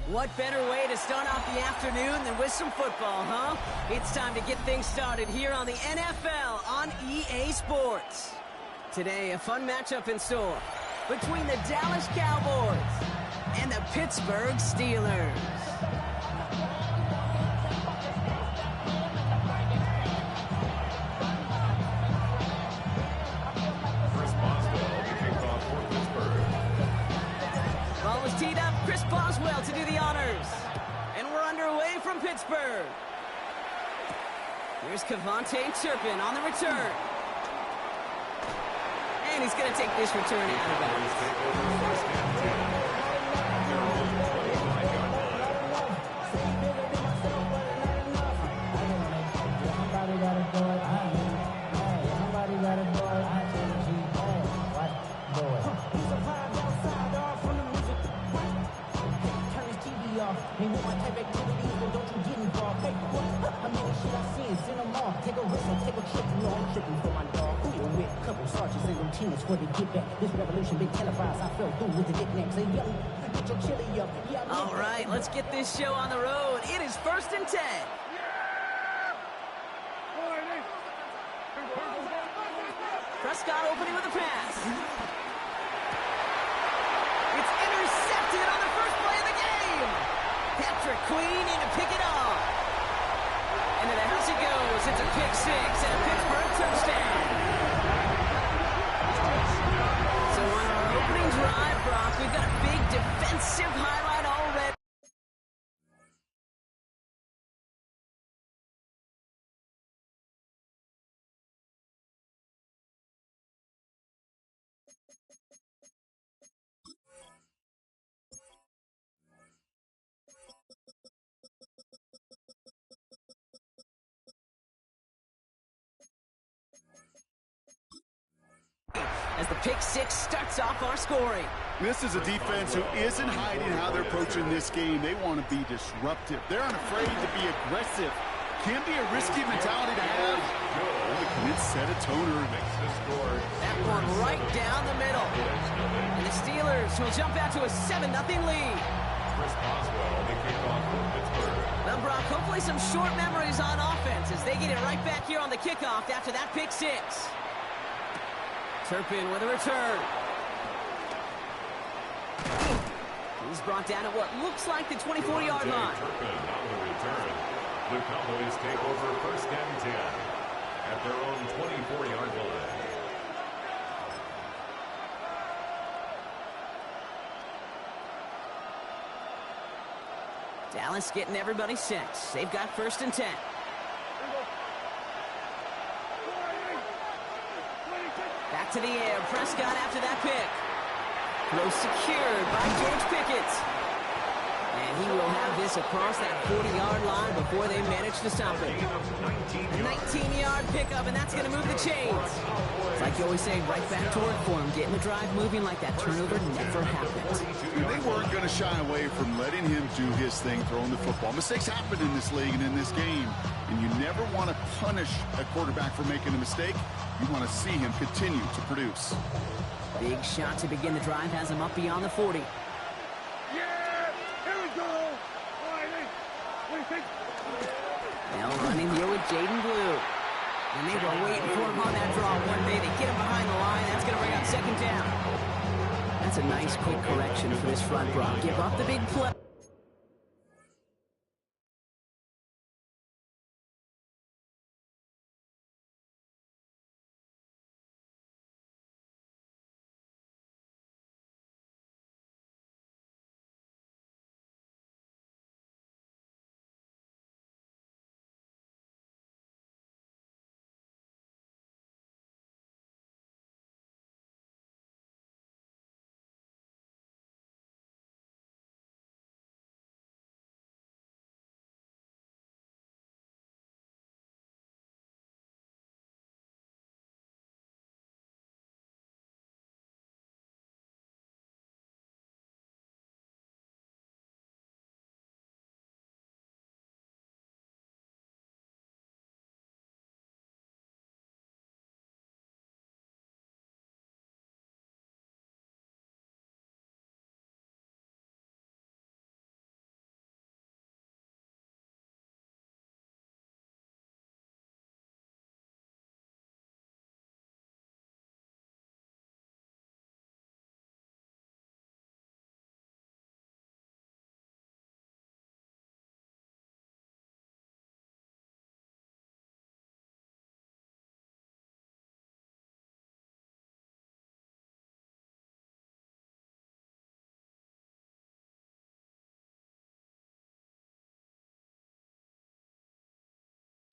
What better way to start off the afternoon than with some football, huh? It's time to get things started here on the NFL on EA Sports. Today, a fun matchup in store between the Dallas Cowboys and the Pittsburgh Steelers. Ball was teed up. Chris Boswell to do the honors. And we're underway from Pittsburgh. Here's Cavontae Turpin on the return. And he's going to take this return out of bounds. All right, let's get this show on the road. It is 1st and 10. Prescott opening with a pass. It's intercepted on the first play of the game. Patrick Queen in to pick it off. Into the house it goes. It's a pick six and a Pittsburgh touchdown. So on our opening drive, Brock, we've got a big defensive highlight already. As the pick six starts off our scoring. This is a defense who isn't hiding how they're approaching this game. They want to be disruptive. They aren't afraid to be aggressive. Can be a risky mentality to have. And it set a toner. That one right down the middle. And the Steelers will jump out to a 7-0 lead. Chris Boswell, the kickoff for Pittsburgh. Well, Brock, hopefully some short memories on offense as they get it right back here on the kickoff after that pick six. Turpin with a return. He's brought down at what looks like the 24-yard line. Turpin on the return. The Cowboys take over 1st and 10 at their own 24-yard line. Dallas getting everybody set. They've got 1st and 10. Back to the air. Prescott after that pick. Throw secured by George Pickett. And he will have this across that 40-yard line before they manage to stop it. A 19-yard pickup, and that's going to move the chains. It's like you always say, right back to work for him. Getting the drive moving like that turnover never happened. They weren't going to shy away from letting him do his thing, throwing the football. Mistakes happen in this league and in this game, and you never want to punish a quarterback for making a mistake. You want to see him continue to produce. Big shot to begin the drive has him up beyond the 40. Now running here with Jaden Blue. And they were waiting for him on that draw one day. They get him behind the line. That's going to bring up 2nd down. That's a nice quick correction for this front, Brock. Give up the big play.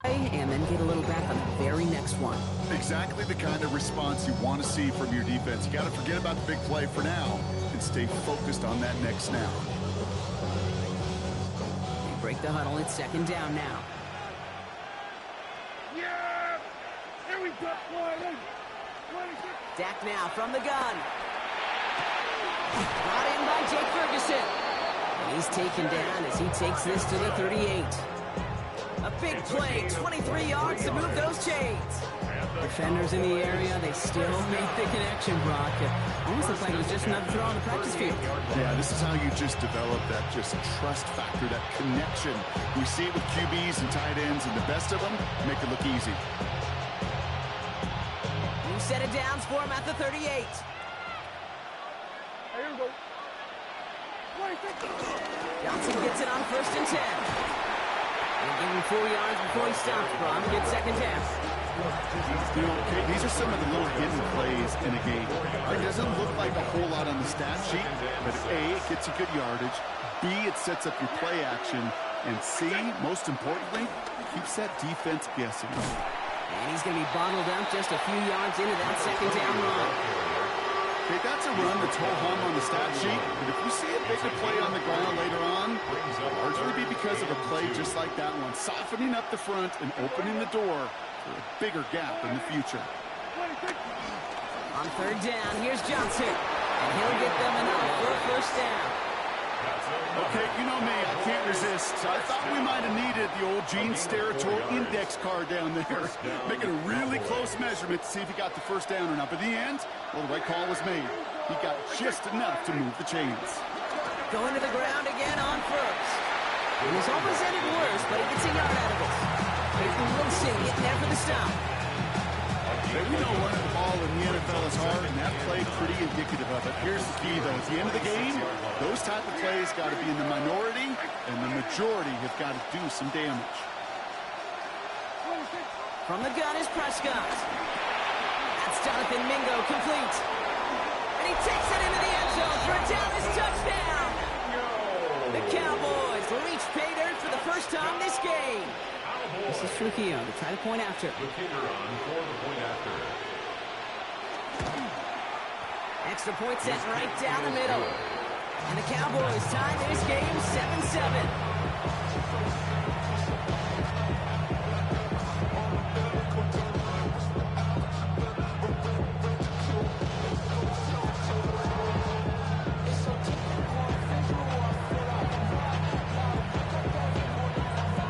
and then get a little back on the very next one. Exactly the kind of response you want to see from your defense. You got to forget about the big play for now and stay focused on that next snap. They break the huddle. It's second down now. Yeah! Here we go, boy. Dak now from the gun. Brought in by Jake Ferguson. And he's taken down as he takes this to the 38. A big play, 23 yards to move those chains. Defenders in the area, they still make the connection, Brock. It almost looks like it was just another throw on the practice field. Yeah, this is how you just develop that just trust factor, that connection. We see it with QBs and tight ends, and the best of them make it look easy. New set of downs for him at the 38. Here we go. Johnson gets it on 1st and 10. They'll give him 4 yards before he stops, Brock. Gets second down. You know, okay, these are some of the little hidden plays in a game. It doesn't look like a whole lot on the stat sheet, but A, it gets you good yardage. B, it sets up your play action. And C, most importantly, keeps that defense guessing. And he's going to be bottled up just a few yards into that second down run. Okay, that's a run that's ho-hum on the stat sheet, but if you see a bigger play on the ground later on, it'll largely be because of a play just like that one, softening up the front and opening the door for a bigger gap in the future. On 3rd down, here's Johnson, and he'll get them enough for a 1st down. Okay, you know me, I can't resist. I thought we might have needed the old Gene Steratore index card down there, making a really close measurement to see if he got the 1st down or not. But in the end, well, the right call was made. He got just enough to move the chains. Going to the ground again on 1st. It was almost ended worse, but he gets a yard out of it. Peyton Wilson getting there for the stop. Hey, we know running the ball in the NFL is hard, and that play pretty indicative of it. Here's the key, though. At the end of the game, those type of plays got to be in the minority, and the majority have got to do some damage. From the gun is Prescott. That's Jonathan Mingo complete. And he takes it into the end zone for a Dallas touchdown. The Cowboys reach pay dirt for the first time this game. This is Trujillo to try to point after. The kicker on for the point after. Extra point set right down the middle. And the Cowboys tie this game 7-7.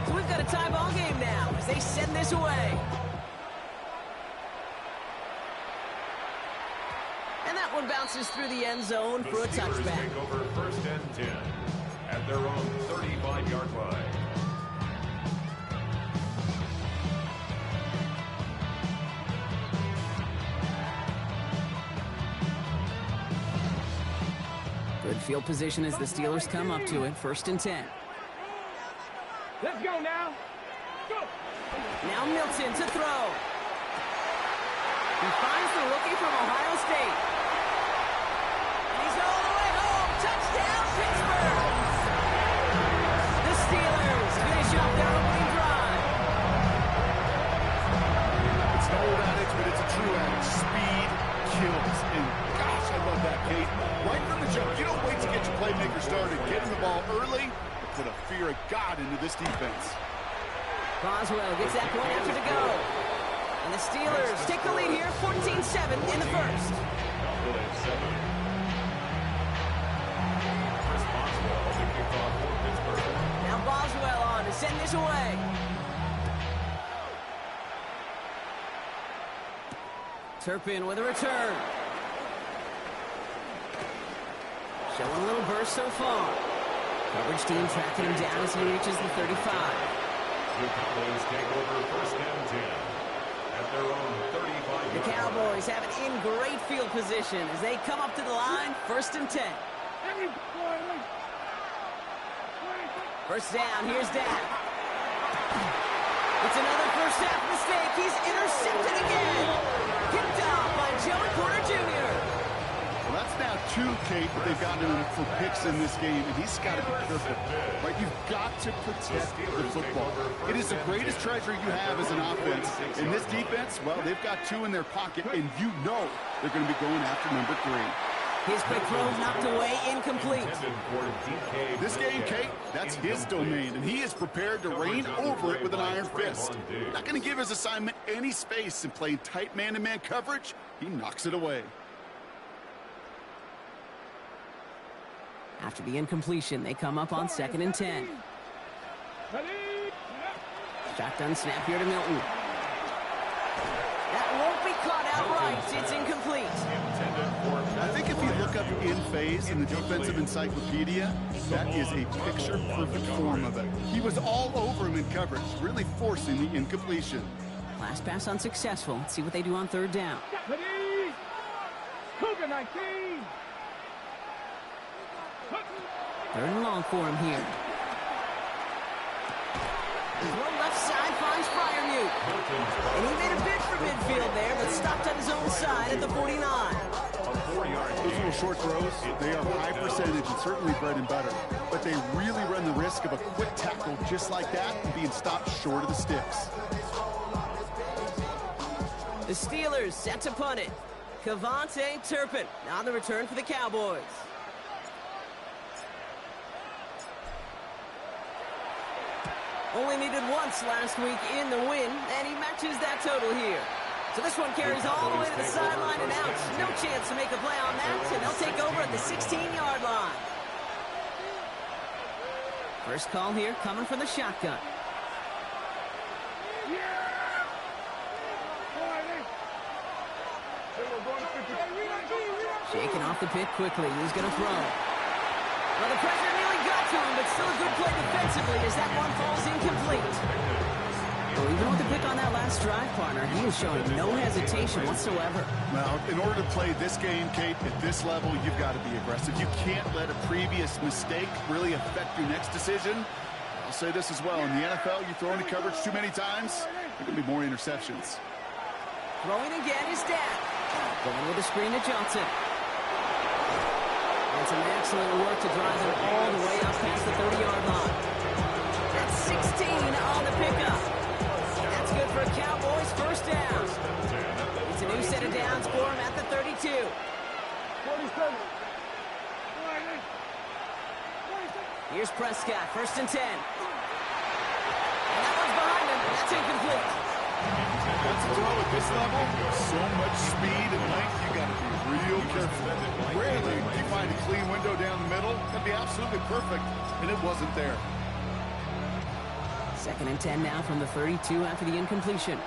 So we've got a tie ball game now as they send this away. And that one bounces through the end zone The for a Steelers touchback. take over 1st and 10 at their own 35-yard line. Good field position as the Steelers come up to it. 1st and 10. Let's go now. Go. Now Milton to throw. He finds the rookie from Ohio State. And he's all the way home. Touchdown, Pittsburgh. The Steelers finish off their opening drive. It's no old adage, but it's a true adage. Speed kills. And gosh, I love that, Kate. Right from the jump, you don't wait to get your playmaker started. Get him the ball early and put a fear of God into this defense. Boswell gets that point after to go. And the Steelers take the lead here, 14-7 in the first. Cowboys 7. Chris Boswell to kick off for Pittsburgh. Now Boswell on to send this away. Turpin with a return. Showing a little burst so far. Coverage team tracking him down as he reaches the 35. The Cowboys take over 1st and 10 at their own 35-yard The line. Cowboys have it in great field position as they come up to the line, 1st and 10. Every boy. 1st down, here's Dak. It's another first half mistake. He's intercepted again. Picked off by Joey Porter Jr. Well, that's That's now 2, Kate, that they've gotten him for picks in this game, and he's got to be careful. Right? You've got to protect the football. It is the greatest treasure you have as an offense. In this defense, well, they've got 2 in their pocket, and you know they're going to be going after number 3. His quick throw knocked away, incomplete. This game, Kate, that's his domain, and he is prepared to reign over it with an iron fist. Not going to give his assignment any space, and playing tight man-to-man coverage, he knocks it away. After the incompletion, they come up on 2nd and 10. Shotgun snap here to Milton. That won't be caught outright. It's incomplete. I think if you look up in phase in the defensive encyclopedia, that is a picture-perfect form of it. He was all over him in coverage, really forcing the incompletion. Last pass unsuccessful. Let's see what they do on 3rd down. Cougar 19. 3rd and long for him here. Throw left side finds Fryermuth. And he made a bid for midfield there, but stopped on his own side at the 49. Those little short throws, they are high percentage and certainly bread and butter. But they really run the risk of a quick tackle just like that and being stopped short of the sticks. The Steelers set to punt it. Cavante Turpin on the return for the Cowboys. Only needed once last week in the win, and he matches that total here. So this one carries all the way to the sideline and out. No chance to make a play on that, and they'll take over at the 16-yard line. First call here coming from the shotgun. Shaking off the pick quickly. He's going to throw. Well, the pressure nearly got to him, but still a good play defensively as that one falls incomplete. Well, even with the pick on that last drive, partner, he was showing no hesitation whatsoever. Well, in order to play this game, Kate, at this level, you've got to be aggressive. You can't let a previous mistake really affect your next decision. I'll say this as well. In the NFL, you throw into coverage too many times, there are going to be more interceptions. Throwing again is Dak. Going with a screen to Johnson. And some excellent work to drive him all the way up past the 30-yard line. That's 16 on the pickup. That's good for a Cowboys first down. It's a new set of downs for him at the 32. 47. Here's Prescott, 1st and 10. And that one's behind him. That's incomplete. That's a throw at this level. So much speed and length, you got to be real careful. Rarely do you find a clean window down the middle. That'd be absolutely perfect, and it wasn't there. 2nd and 10 now from the 32 after the incompletion.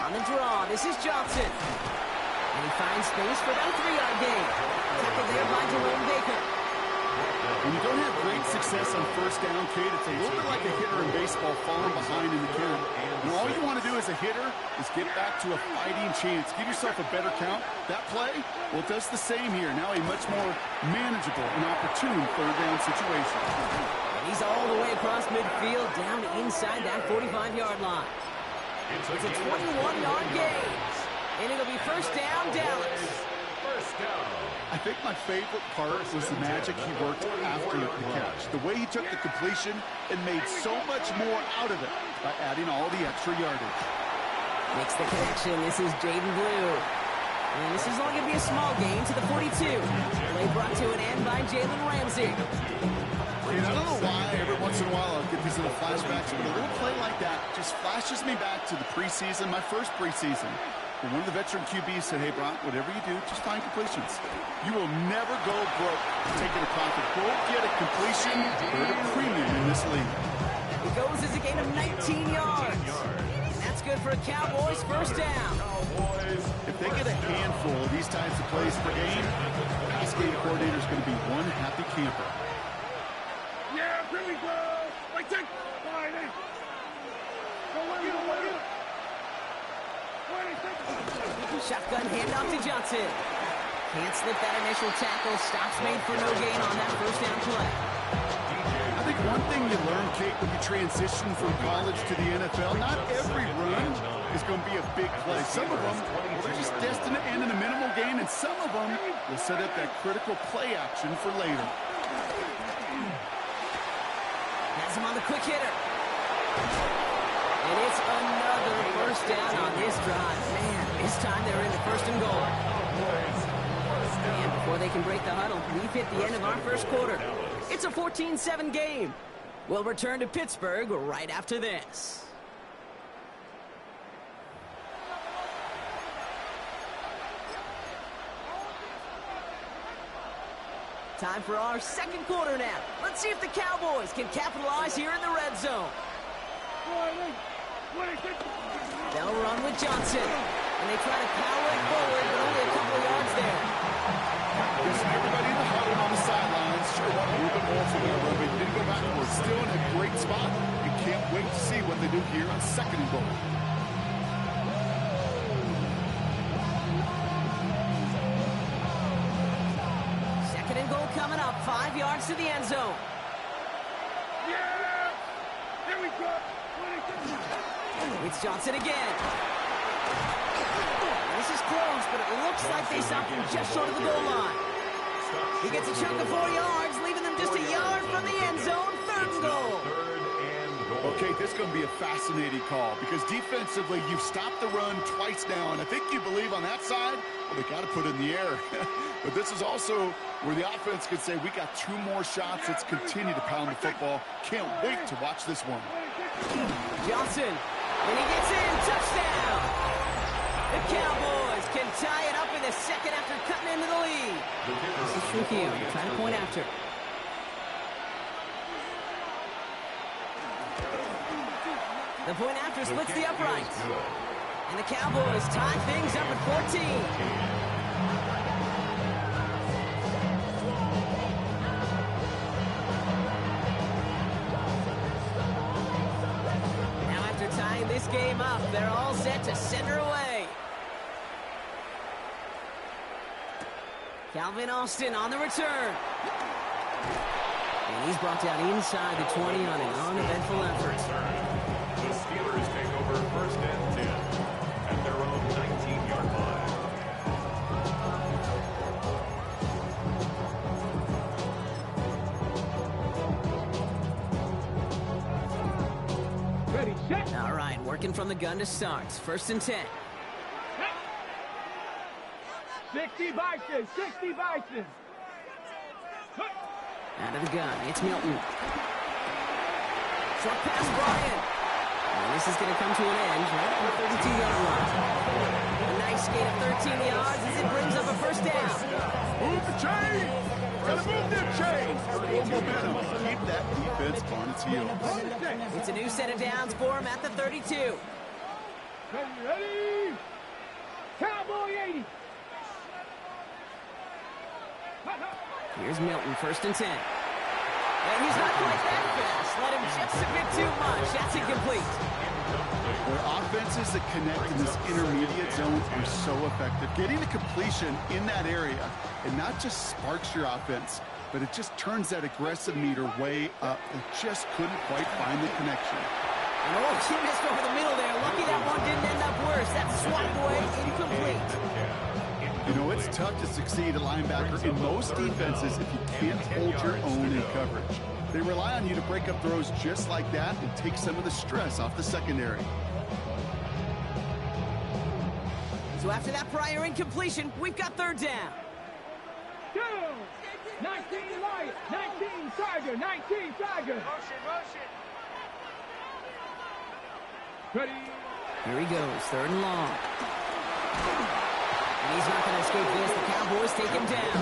On the draw, this is Johnson. And he finds space for about a 3-yard gain. Tackled there by Jerome Baker. When you don't have great success on first down, Kate, it's a little bit like a hitter in baseball falling behind in the count. And all you want to do as a hitter is get back to a fighting chance. Give yourself a better count. That play, well, it does the same here. Now a much more manageable and opportune 3rd down situation. And he's all the way across midfield down inside that 45-yard line. It's a 21-yard gain. And it'll be first down, Dallas. First down. I think my favorite part was the magic he worked after the catch. The way he took the completion and made so much more out of it by adding all the extra yardage. Makes the connection. This is Jaden Blue. And this is only going to be a small gain to the 42. Play brought to an end by Jalen Ramsey. And I don't know why every once in a while I'll get these little flashbacks, but a little play like that just flashes me back to the preseason, my first preseason. And one of the veteran QBs said, hey, Brock, whatever you do, just find completions. You will never go broke taking a profit. Go get a completion or a premium in this league. It goes as a gain of 19 yards. And that's good for a Cowboys first down. If they get a handful of these types of plays per game, the pass game coordinator is going to be one happy camper. Yeah, here we go. Like that. Fine. Go on, get him. Shotgun handoff to Johnson. Can't slip that initial tackle. Stops made for no gain on that first down play. I think One thing you learn, Kate, when you transition from college to the NFL, not every run is going to be a big play. Some of them, well, they're just destined to end in a minimal gain, and some of them will set up that critical play action for later. Has him on the quick hitter. And it's another first down on this drive. Man, this time they're in the first and goal. And before they can break the huddle, we've hit the end of our first quarter. It's a 14-7 game. We'll return to Pittsburgh right after this. Time for our second quarter now. Let's see if the Cowboys can capitalize here in the red zone. They'll run with Johnson. And they try to power it forward, but only a couple of yards there. Everybody in the huddle on the sidelines sure want a little bit more from that run, but didn't go backwards. Still in a great spot, and can't wait to see what they do here on second and goal. Second and goal coming up, 5 yards to the end zone. Yeah! Here we go! It's Johnson again. This is close, but it looks like they stopped him just short of the goal line. He gets a chunk of 4 yards, leaving them just a yard from the end zone. Third and goal. Okay, this is going to be a fascinating call because defensively, you've stopped the run twice now, and I think you believe on that side, well, they got to put it in the air. But this is also where the offense could say, we got 2 more shots. Let's continue to pound the football. Can't wait to watch this one. Johnson, and he gets in. Touchdown. The Cowboys can tie it up in the second after cutting into the lead. This is Trujillo trying to point after. The point after splits the uprights. And the Cowboys tie things up at 14. Now after tying this game up, they're all set to center away. Calvin Austin on the return. And he's brought down inside the 20 on an uneventful effort. The Steelers take over first and 10 at their own 19-yard line. Ready, set. All right, working from the gun to start. First and 10. 60 Bison, 60 Bison. Out of the gun, it's Milton. Short pass, Bryant. And this is going to come to an end right on the 32-yard line. A nice gain of 13 yards as it brings up a first down. Move the chain! Gotta move them chains! Momentum. Keep that defense on its heels. It's a new set of downs for him at the 32. Ready? Cowboy 80. Here's Milton, first and 10. And he's not quite that fast. Let him just a bit too much. That's incomplete. Their offenses that connect in this intermediate zone are so effective. Getting the completion in that area, it not just sparks your offense, but it just turns that aggressive meter way up. They just couldn't quite find the connection. And oh, she missed over the middle there. Lucky that one didn't end up worse. That's swatted away, incomplete. You know, it's tough to succeed at linebacker in most defenses if you can't hold your own in coverage. They rely on you to break up throws just like that and take some of the stress off the secondary. So after that prior incompletion, we've got third down. 19 Lion, 19 Tiger, 19 Tiger. Motion. Ready? Here he goes, third and long. And he's not going to escape this. The Cowboys take him down.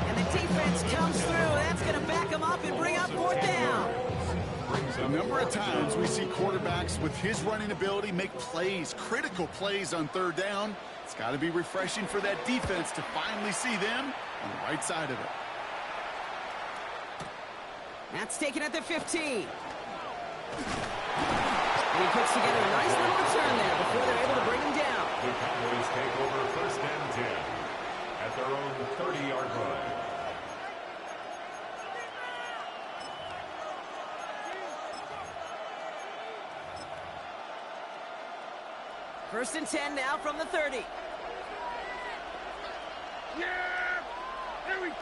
And the defense comes through. That's going to back him up and bring up fourth down. A number of times we see quarterbacks with his running ability make plays, critical plays on third down. It's got to be refreshing for that defense to finally see them on the right side of it. That's taken at the 15. And he puts together a nice little return there before they're able to bring him down. The Cowboys take over first and 10 at their own 30-yard line. First and 10 now from the 30. Yeah! There we go.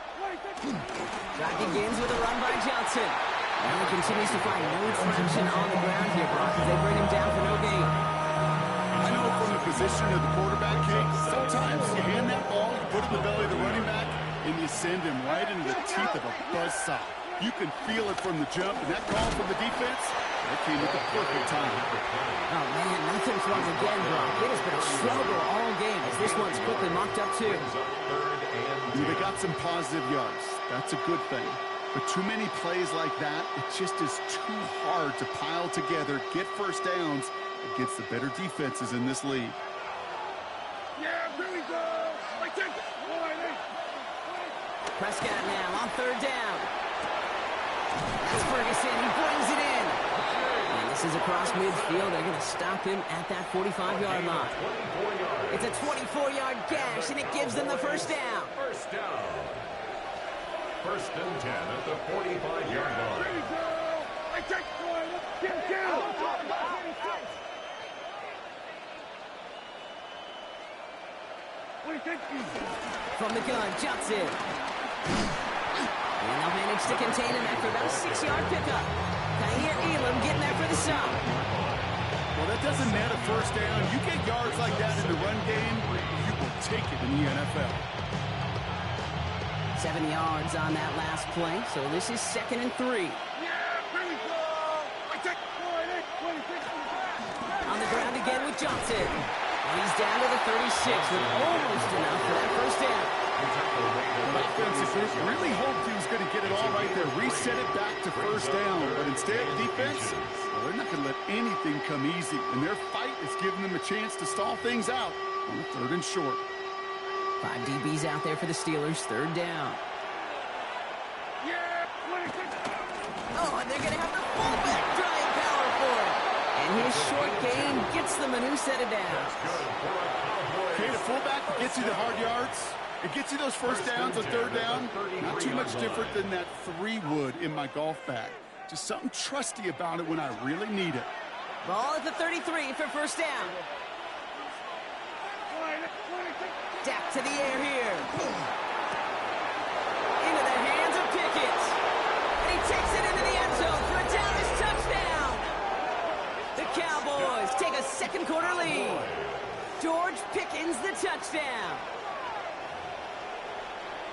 Drive begins with a run by Johnson. And he continues to find no traction on the ground here, Brock, as they bring him down for no gain. I know from the position of the quarterback, Kate, sometimes you hand that ball, you put it in the belly of the running back, and you send him right into the teeth of a buzzsaw. You can feel it from the jump, and that call from the defense, that came at the perfect time. Oh, man, nothing from again, Brock. It has been a struggle all game as this one's quickly mocked up, too. They got some positive yards. That's a good thing. But too many plays like that, it just is too hard to pile together, get first downs against the better defenses in this league. Yeah, here we go. Like that. Prescott now on third down. That's Ferguson. He brings it in. And this is across midfield. They're going to stop him at that 45-yard line. It's a 24-yard gash, and it gives them the first down. First down. First and 10 at the 45-yard line. Here we go. Like that. Get down. From the gun, Johnson. And they'll manage to contain him after about a 6-yard pickup. Kaiir Elam getting there for the stop. Well, that doesn't matter first down. You get yards like that in the run game, you will take it in the NFL. 7 yards on that last play, so this is 2nd and 3. On the ground again with Johnson. And he's down to the 36 with almost enough for that first down. The offensive group really hoped he was going to get it all right there, reset it back to first down. But instead, defense, well, they're not going to let anything come easy. And their fight is giving them a chance to stall things out on the 3rd and short. 5 DBs out there for the Steelers, 3rd down. Oh, and they're going to have the fullback drive power for it. And his short gain gets them a new set of downs. Okay, the fullback gets you the hard yards. It gets you those first downs on 3rd down. Not too much different than that 3 wood in my golf bag. Just something trusty about it when I really need it. Ball at the 33 for first down. Dak to the air here. Into the hands of Pickett. And he takes it into the end zone for a Dallas touchdown. The Cowboys take a 2nd quarter lead. George Pickens the touchdown.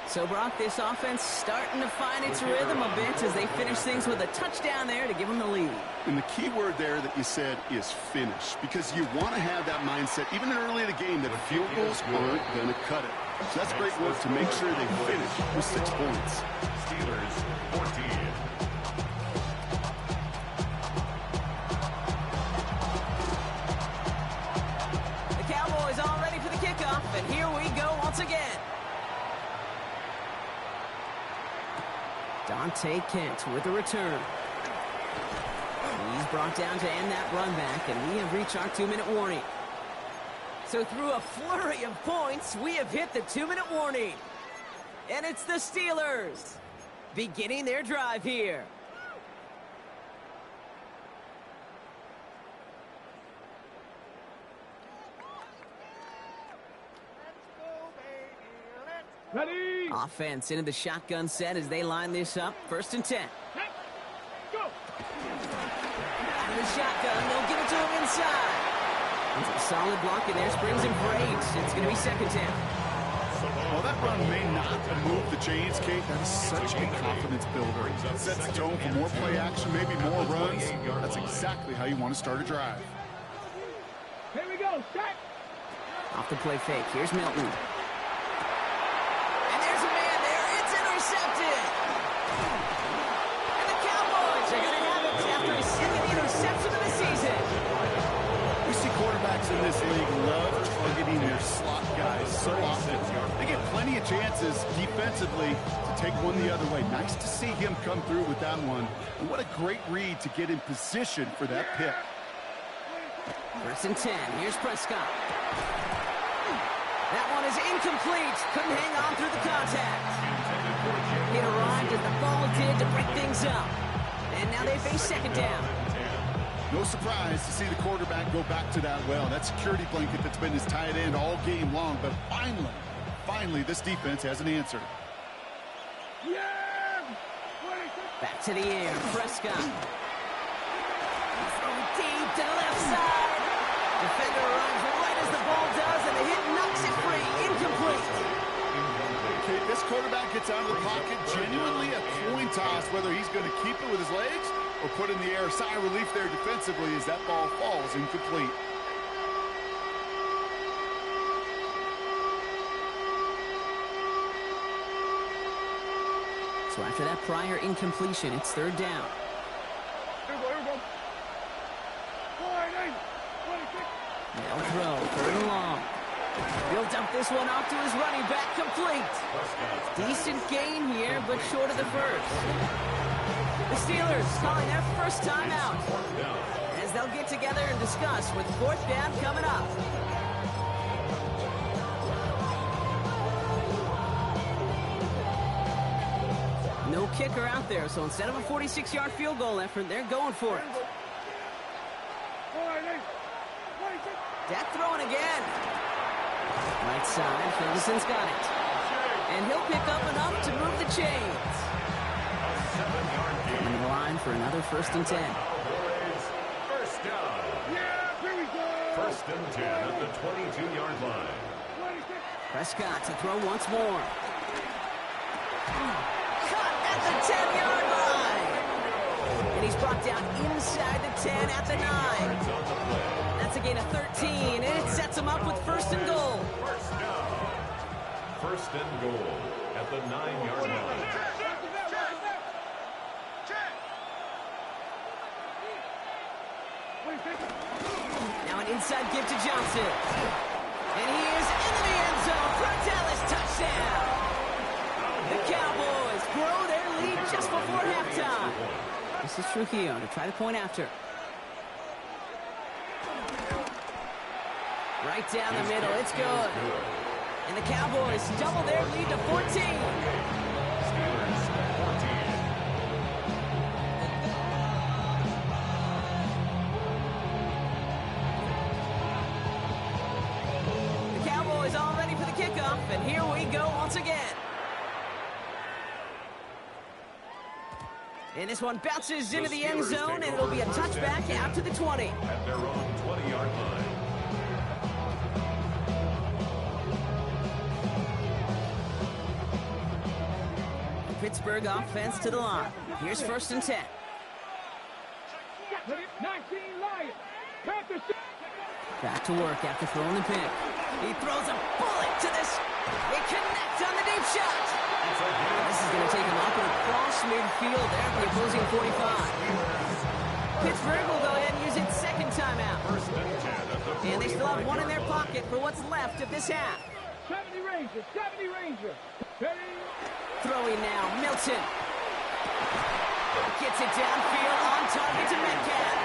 So, Brock, this offense starting to find its rhythm a bit as they finish things with a touchdown there to give them the lead. And the key word there that you said is finish, because you want to have that mindset, even early in the game, that field goals aren't going to cut it. So that's great work to make sure they finish with 6 points. Steelers 14. The Cowboys all ready for the kickoff, and here we go once again. Dante Kent with a return. He's brought down to end that run back, and we have reached our 2-minute warning. So through a flurry of points, we have hit the 2-minute warning. And it's the Steelers beginning their drive here. Ready? Offense into the shotgun set as they line this up. 1st and 10. Go. Out of the shotgun, they'll give it to him inside. It's a solid block in there, springs him for 8. It's going to be 2nd down. Well, that run may not move the chains, Kate. That is such a confidence builder. It sets the tone for more play action, maybe more runs. That's exactly how you want to start a drive. Here we go. Set. Off the play fake. Here's Milton. And there's a man there. It's intercepted. And the Cowboys are going to have it after his 2nd interception of the season. We see quarterbacks in this league love targeting their slot guys so often. They get plenty of chances defensively to take one the other way. Nice to see him come through with that one. And what a great read to get in position for that pick. 1st and 10. Here's Prescott. That one is incomplete. Couldn't hang on through the contact. It arrived as the ball did to break things up. And now they face 2nd down. No surprise to see the quarterback go back to that well. That security blanket that's been his tight end all game long. But finally, this defense has an answer. Back to the air, Prescott. Throw deep to the left side. Defender runs right as the ball does, and the hit knocks it free. Incomplete. Okay, this quarterback gets out of the pocket, genuinely a coin toss, whether he's going to keep it with his legs or put in the air. Sigh of relief there defensively as that ball falls incomplete. So after that prior incompletion, it's third down. Here we go. They'll throw, third and long. He'll dump this one off to his running back, complete. Decent gain here, but short of the first. The Steelers calling their first timeout, as they'll get together and discuss with fourth down coming up. No kicker out there, so instead of a 46-yard field goal effort, they're going for it. Dak throwing again. Right side, Ferguson's got it. And he'll pick up enough to move the chains. On the line for another 1st and 10. First down. Yeah, here we go. 1st and 10 at the 22-yard line. Prescott to throw once more. Cut at the 10-yard line. And he's brought down inside the 10 at the 9. That's a gain of 13, and it sets him up with 1st and goal. First down. 1st and goal at the 9-yard line. Now an inside give to Johnson. And he is into the end zone for a Dallas touchdown. The Cowboys grow their lead just before halftime. This is Trujillo to try the point after. Right down the middle, it's good. And the Cowboys double their lead to 14. Steelers 14. The Cowboys all ready for the kickoff, and here we go once again. And this one bounces into the end zone, and it'll be a touchback out to the 20. At their own 20-yard line. Pittsburgh offense to the line. Here's 1st and 10. 19 Lions. Back to work after throwing the pick. He throws a bullet to this. It connects on the deep shot. This is going to take him up and across midfield there at the opposing 45. Pittsburgh will go ahead and use its 2nd timeout. 1st and 10 at the And they still have one in their pocket for what's left of this half. 70 Rangers. Throwing now, Milton. Gets it downfield on target to Metcalf.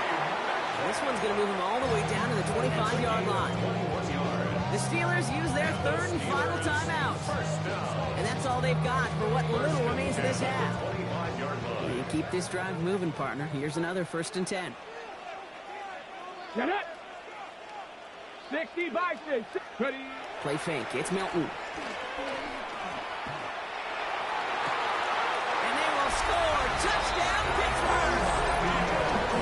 This one's going to move him all the way down to the 25-yard line. The Steelers use their 3rd and final timeout. And that's all they've got for what little remains of this half. You keep this drive moving, partner. Here's another 1st and 10. Get it. 60 by 6. Ready. Play fake. It's Milton. And they will score. Touchdown, Pittsburgh.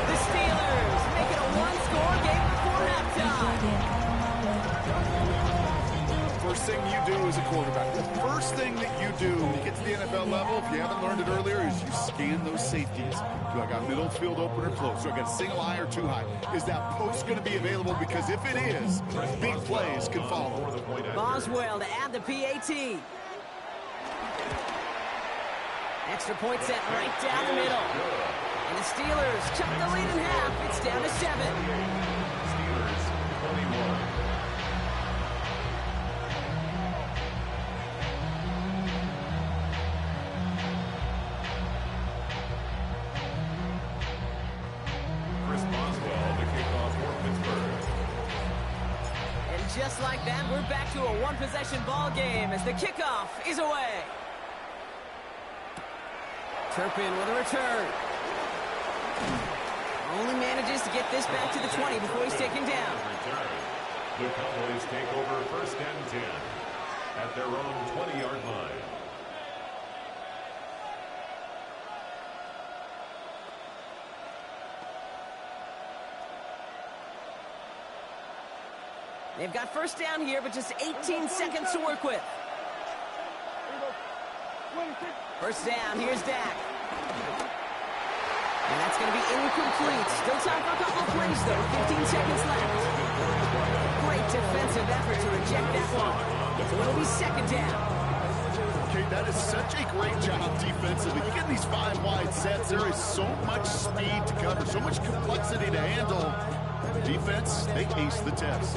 The Steelers make it a one-score game before halftime. First thing you do as a quarterback, the first thing that you do when you get to the NFL level, if you haven't learned it earlier, is you scan those safeties. Do I got middle field open or close? Do I got a single high or two high? Is that post going to be available? Because if it is, big plays can follow. Boswell to add the PAT. Extra point set right down the middle. And the Steelers cut the lead in half. It's down to 7. Steelers 21. Chris Boswell to kick off for Pittsburgh. And just like that, we're back to a one-possession ball game as the kickoff is away. Turpin with a return. Only manages to get this back to the 20 before he's taken down. The Cowboys take over first and 10 at their own 20-yard line. They've got first down here, but just 18 seconds to work with. First down, here's Dak. And that's going to be incomplete. Still time for a couple of plays, though. 15 seconds left. Great defensive effort to reject that one. So it'll be second down. Okay, that is such a great job defensively. You get these 5 wide sets, there is so much speed to cover, so much complexity to handle. Defense, they ace the test.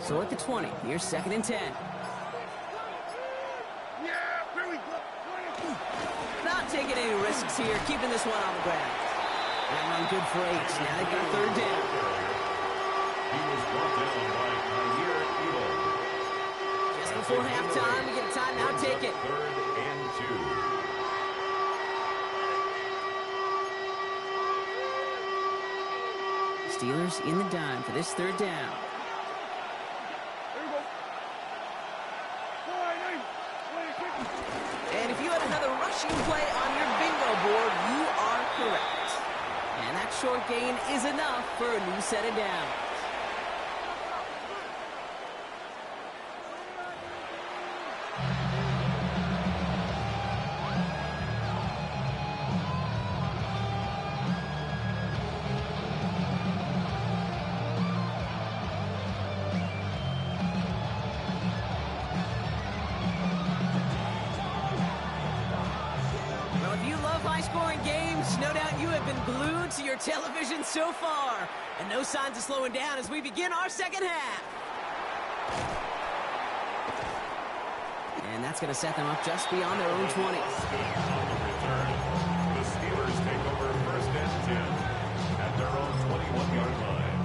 So at the 20, here's second and 10. Not taking any risks here, keeping this one on the ground. That run good for 8. Now they've got third down. He was brought down by Just before halftime, we get a timeout, take it. third and 2. Steelers in the dime for this third down. And if you had another rushing play on your bingo board, you are correct. And that short gain is enough for a new set of downs. No doubt you have been glued to your television so far. And no signs of slowing down as we begin our second half. And that's going to set them up just beyond their own 20. On the return, the Steelers take over first and 10 at their own 21-yard line.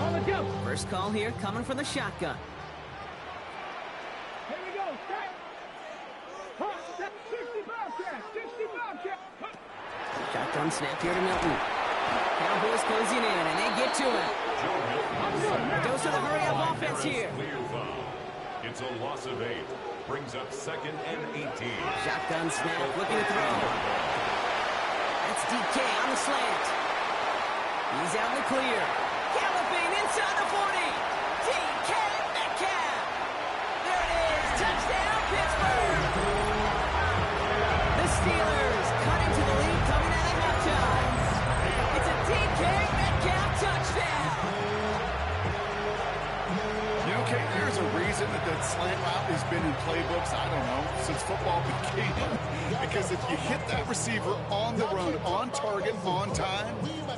On the go. First call here coming from the shotgun. Here we go. Set. 60 Bobcat. Shotgun snap here to Milton. Cowboys closing in, and they get to him. Goes to the hurry-up offense here. Clear foul. It's a loss of 8. Brings up second and 18. Shotgun snap, looking to throw. That's DK on the slant. He's out in the clear. Galloping inside the 40. DK Metcalf. There it is. Touchdown, Pittsburgh. The Steelers cut into the lead coming out of halftime. It's a DK Metcalf touchdown. Okay, there's a reason that slant route has been in playbooks, I don't know, since football began. Because if you hit that receiver on the run, on target, on time,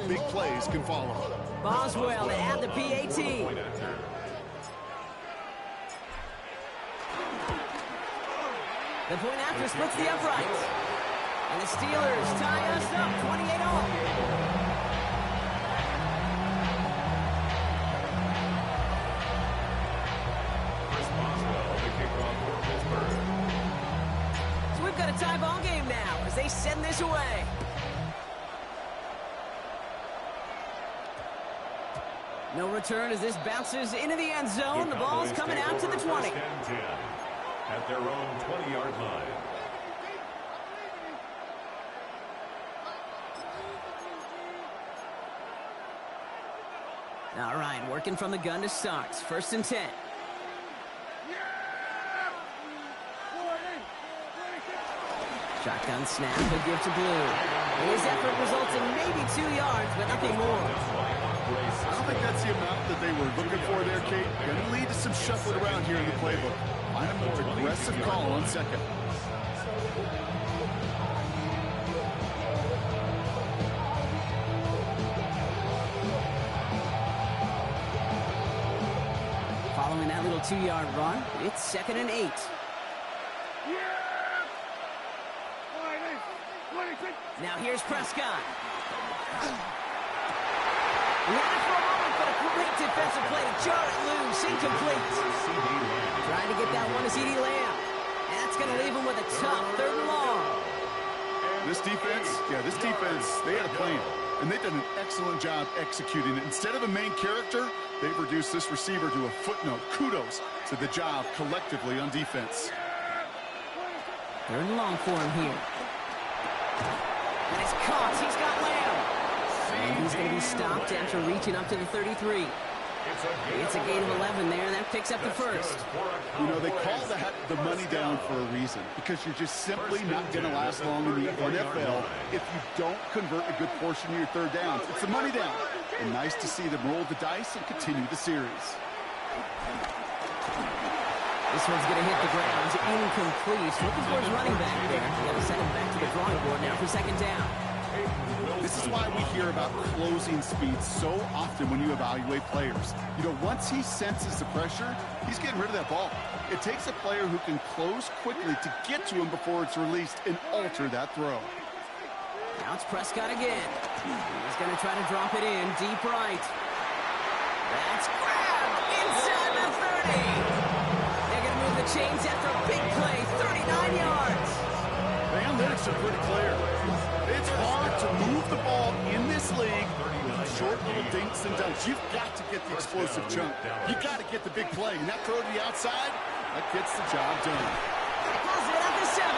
big plays can follow. Boswell to add the PAT. The point after splits the uprights. And the Steelers tie us up 28-all. So we've got a tie ball game now as they send this away. No return as this bounces into the end zone. The ball's coming out to the 20. At their own 20-yard line. All right, working from the gun to start. First and 10. Shotgun snap, good give to Blue. And his effort results in maybe 2 yards, but nothing more. I don't think that's the amount that they were looking for there, Kate. Going to lead to some shuffling around here in the playbook. Find a more aggressive call on second. Following that little 2-yard run, it's second and 8. Now here's Prescott. He had it for a moment, but a great defensive play to jar it loose. Incomplete. Trying to get that one to CeeDee Lamb. That's going to leave him with a tough 3rd and long. This defense, they had a plan. And they've done an excellent job executing it. Instead of a main character, they've reduced this receiver to a footnote. Kudos to the job collectively on defense. 3rd and long for him here. And it's caught. He's got Lamb. And he's going to be stopped after reaching up to the 33. It's a gain of 11 there, and that picks up the 1st. You know, they call that the money down for a reason, because you're just simply not going to last long in the NFL if you don't convert a good portion of your 3rd downs. It's the money down. And nice to see them roll the dice and continue the series. This one's going to hit the ground. It's incomplete. Looking for his running back there. Got to send him back to the drawing board now for 2nd down. This is why we hear about closing speed so often when you evaluate players. You know, once he senses the pressure, he's getting rid of that ball. It takes a player who can close quickly to get to him before it's released and alter that throw. Now it's Prescott again. He's going to try to drop it in deep right. That's grabbed inside the 30. They're going to move the chains after a big play, 39 yards. The analytics are pretty clear. It's hard to move the ball in this league with short little dinks and dunks. You've got to get the explosive chunk. You've got to get the big play. And that throw to the outside, that gets the job done. Pulls it at the 7.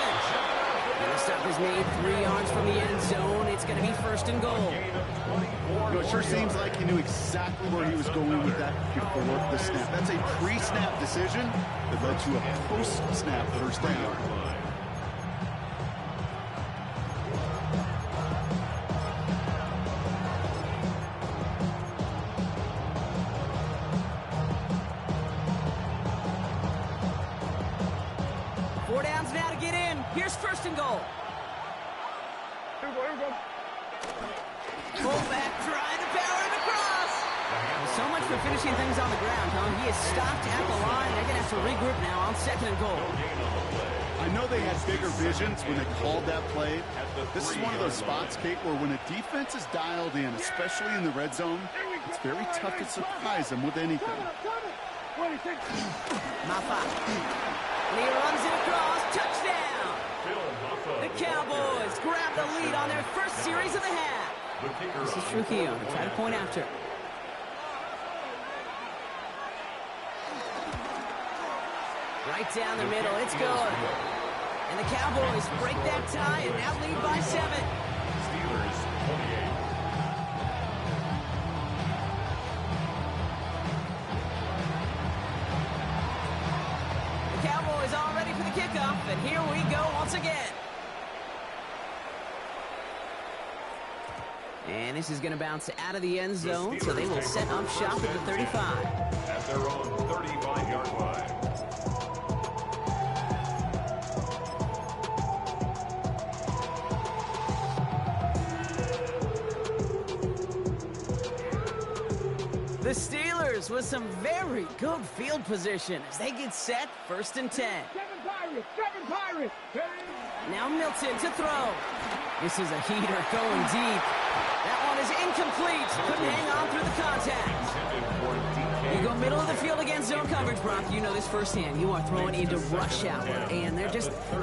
And the stop is made 3 yards from the end zone. It's going to be 1st and goal. You know, it sure seems like he knew exactly where he was going with that before the snap. That's a pre-snap decision that led to a post-snap 1st down. Here's 1st and goal. Here we go. Fullback trying to power him across. Well, so much for finishing things on the ground, huh? He is stopped at the line. They're going to have to regroup now on 2nd and goal. I know they had bigger visions when they called that play. This is one of those spots, Kate, where when a defense is dialed in, especially in the red zone, it's very tough to surprise them with anything. Maffa. And he runs it across. Touchdown. The Cowboys grab the lead on their 1st series of the half. This is Trujillo to try to point after. Right down the middle. It's good. And the Cowboys break that tie and now lead by 7. Steelers 28. The Cowboys all ready for the kickoff, and here we go once again. And this is going to bounce out of the end zone, so they will set up shop at the 35. At their own 35-yard line. The Steelers with some very good field position as they get set, 1st and 10. Seven Pirates. Now Milton to throw. This is a heater going deep. That one is incomplete. Couldn't hang on through the contact. You go middle of the field against zone coverage, Brock. You know this firsthand. You are throwing into rush hour, and there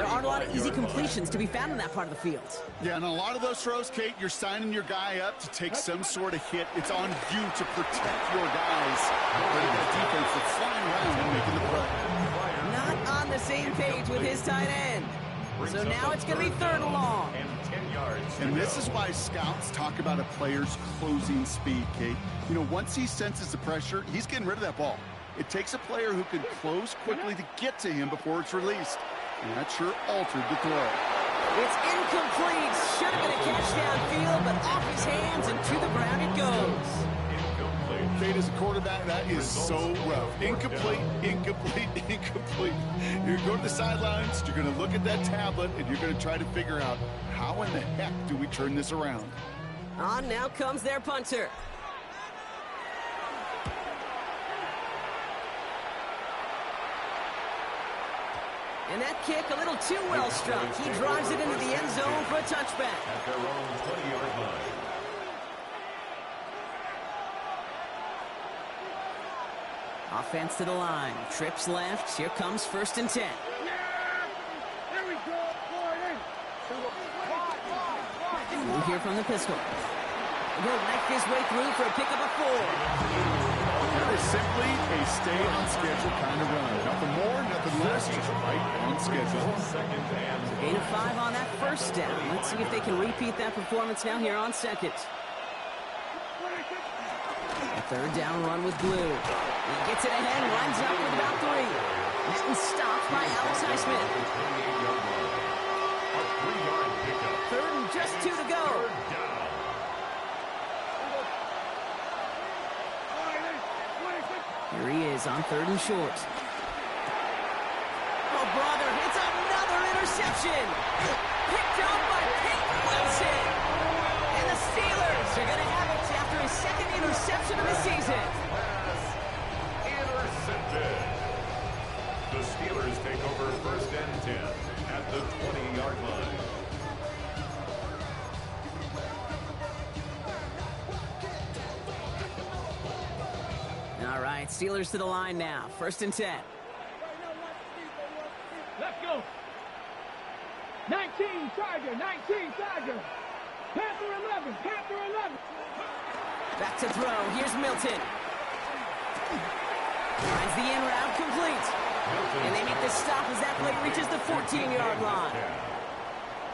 aren't a lot of easy completions to be found in that part of the field. Yeah, and a lot of those throws, Kate, you're signing your guy up to take some sort of hit. It's on you to protect your guys. But that defense that's flying around and making the play. Not on the same page with his tight end. So now it's going to be 3rd and long. And this is why scouts talk about a player's closing speed, Kate. You know, once he senses the pressure, he's getting rid of that ball. It takes a player who can close quickly to get to him before it's released. And that sure altered the throw. It's incomplete. Should have been a catch downfield, but off his hands and to the ground it goes. Kate, as a quarterback, that is so rough. Incomplete, incomplete, incomplete. You're going to the sidelines, you're going to look at that tablet, and you're going to try to figure out how in the heck do we turn this around. On now comes their punter. And that kick a little too well struck. He drives it into the end zone for a touchback. At their own 20-yard line. Offense to the line. Trips left. Here comes 1st and 10. Yeah! There we go. Blue here from the pistol. He'll knife his way through for a pickup of 4. That is simply a stay on schedule kind of run. Nothing more, nothing less, just right on schedule. Gain of 5 on that 1st down. Let's see if they can repeat that performance now here on 2nd. A 3rd down run with Blue. He gets it ahead, lines up with about 3. Net and stopped by Alex Highsmith. 3rd and just 2 to go. Here he is on 3rd and short. Oh, brother, it's another interception. Picked up by Peyton Wilson. And the Steelers are going to have it after his 2nd interception of the season. Intercepted. The Steelers take over 1st and 10 at the 20-yard line. All right, Steelers to the line now. 1st and 10. Let's go. 19 Tiger, 19 Tiger. Panther 11, Panther 11. Back to throw. Here's Milton. Finds the in route complete. And they make the stop as that play reaches the 14-yard line.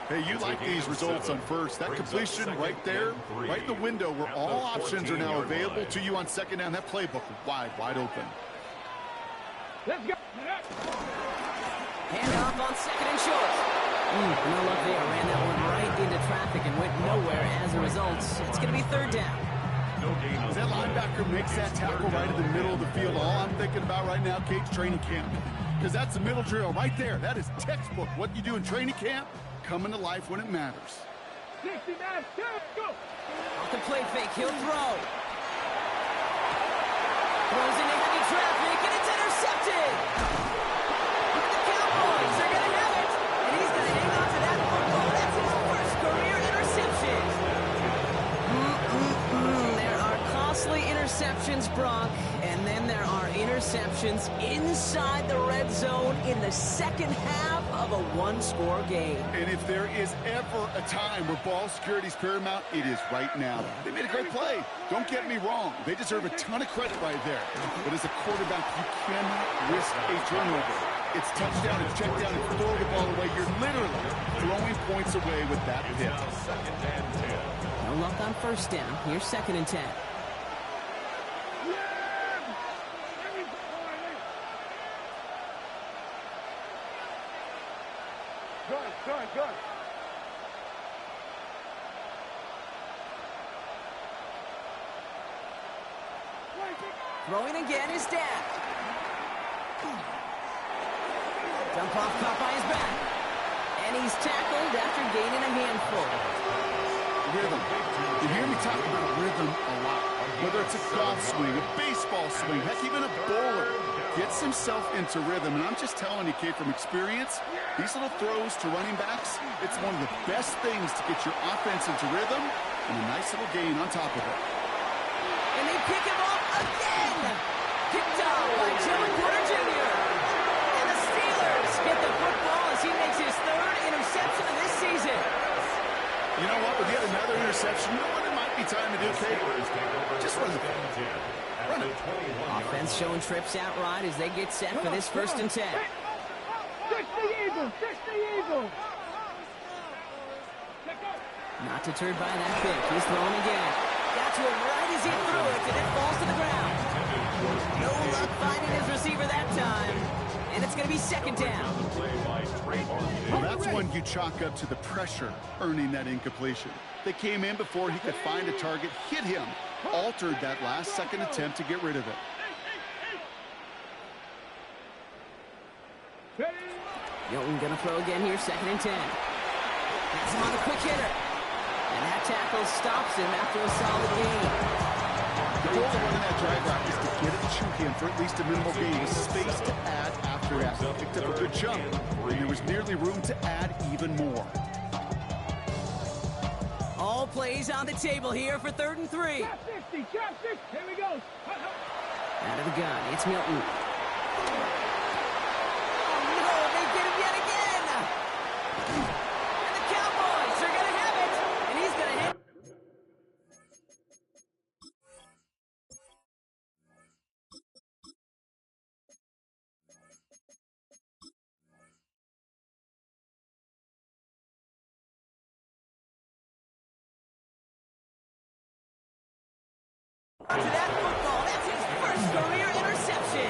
Hey, you like these results on 1st. That completion right there, right in the window where all options are now available to you on 2nd down. That playbook wide open. Let's go. Hand off on 2nd and short. No luck there. Ran that one right into traffic and went nowhere as a result. It's going to be 3rd down. As that linebacker makes that tackle right in the middle of the field, all I'm thinking about right now, Kate's training camp. Because that's the middle drill right there. That is textbook. What you do in training camp, coming to life when it matters. 69, go. Off the play fake, he'll throw. Throws into heavy traffic, and it's intercepted. The Cowboys are going to have it, and he's going to hang on to that football. That's his 1st career interception. There are costly interceptions, Brock, and then there are interceptions inside the red zone in the 2nd half of a 1-score game. And if there is ever a time where ball security is paramount, it is right now. They made a great play. Don't get me wrong. They deserve a ton of credit right there. But as a quarterback, you cannot risk a turnover. It's touchdown, it's check down, and throw the ball away. You're literally throwing points away with that hit. No luck on 1st down. Here's 2nd and 10. Good. Throwing again is Dak. Dump off caught by his back. And he's tackled after gaining a handful. Rhythm. You hear me talk about rhythm a lot. Whether it's a golf swing, a baseball swing, heck, even a bowler gets himself into rhythm. And I'm just telling you, Kate, from experience, these little throws to running backs, it's one of the best things to get your offense into rhythm and a nice little gain on top of it. And they pick him up again. Picked up by Joey Porter Jr. And the Steelers get the football as he makes his 3rd interception of this season. You know what? With yet another interception, you know what it might be time to do, Kate? Just run the ball. Run it. Offense showing trips out right as they get set for this 1st and 10. 60 Eagles, 60 Eagles. Not deterred by that pick. He's throwing again. Got to it right as he threw it, and it falls to the ground. No luck finding his receiver that time. And it's going to be 2nd down. Well, that's one you chalk up to the pressure earning that incompletion. They came in before he could find a target, hit him, altered that last 2nd attempt to get rid of it. Hilton going to throw again here, 2nd and 10. That's him on the quick hitter. And that tackle stops him after a solid gain. The goal of running that drag route is to get it to him for at least a minimal gain with space to add after that. He picked up a good chunk, and there was nearly room to add even more. All plays on the table here for 3rd and 3. Chop 60, chop 60. Here we go. Out of the gun, it's Milton. Oh, no, they get him yet again! And the Cowboys are going to have it! And he's going to hit. To that football, that's his first career interception.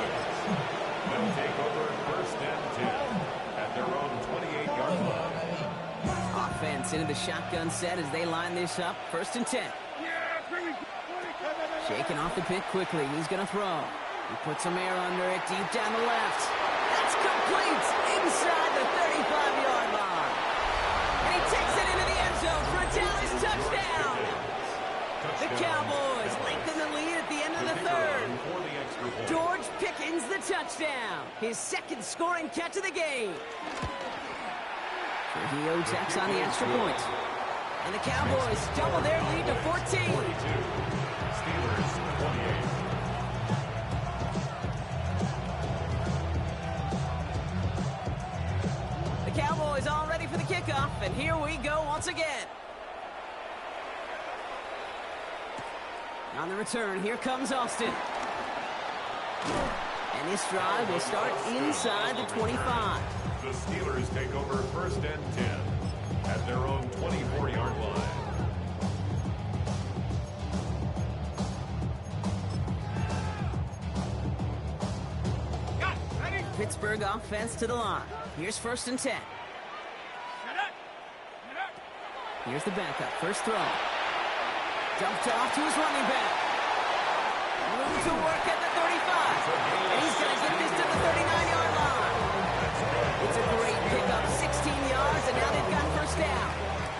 They'll take over first and 10 at their own 28-yard line. Offense into the shotgun set as they line this up. First and 10. Shaking off the pick quickly. He's going to throw. He puts some air under it deep down the left. That's complete inside the 35-yard line. And he takes it into the end zone for a Dallas touchdown. The Cowboys lengthen the lead at the end of the third. George Pickens the touchdown. His second scoring catch of the game. Trujillo checks on the extra point. And the Cowboys double their lead to 14. 42. Steelers 28. The Cowboys all ready for the kickoff, and here we go once again. On the return, here comes Austin. And this drive will start inside the 25. The Steelers take over first and 10 at their own 24-yard line. Pittsburgh offense to the line. Here's first and 10. Here's the backup. First throw. Dumped off to his running back. Room to work at the 35. And he's going to get this to the 39-yard line. It's a great pickup, 16 yards, and now they've got first down.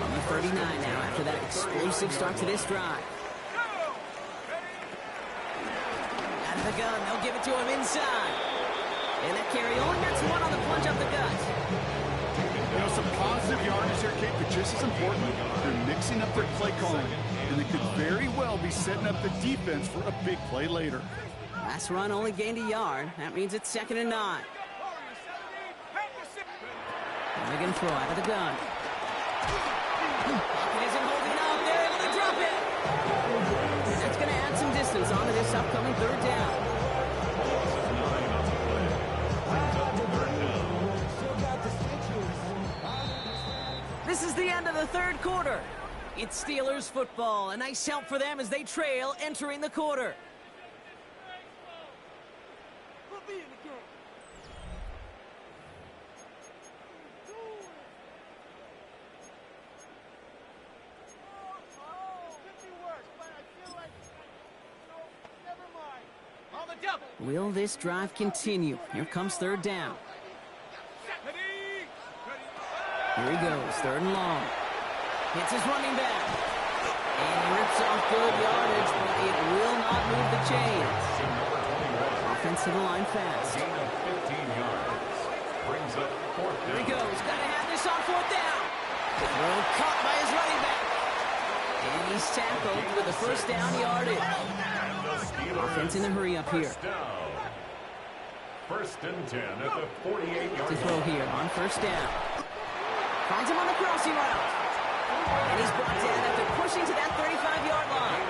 On the 39 now after that explosive start to this drive. Out of the gun, they'll give it to him inside. And that carry only gets one on the plunge up the gut. You know, some positive yardage here, Kate, but just as important, they're mixing up their play calling, and they could very well be setting up the defense for a big play later. Last run only gained a yard. That means it's 2nd and 9. And they're going to throw out of the gun. Pocket isn't holding up. They're able to drop it. And that's going to add some distance onto this upcoming third down. This is the end of the third quarter. It's Steelers football. A nice help for them as they trail entering the quarter. Will this drive continue? Here comes third down. Here he goes, 3rd and long. Hits his running back. And he rips off good yardage, but it will not move the chains. Offense to the line fast. Gain of 15 yards. Brings up 4th down. Here he goes, got to have this on 4th down. Throw caught by his running back. And he's tackled for the first down yardage. Offense in the hurry up here. First and 10 at the 48-yard To throw here on first down. Finds him on the crossing route. And he's brought down after pushing to that 35-yard line.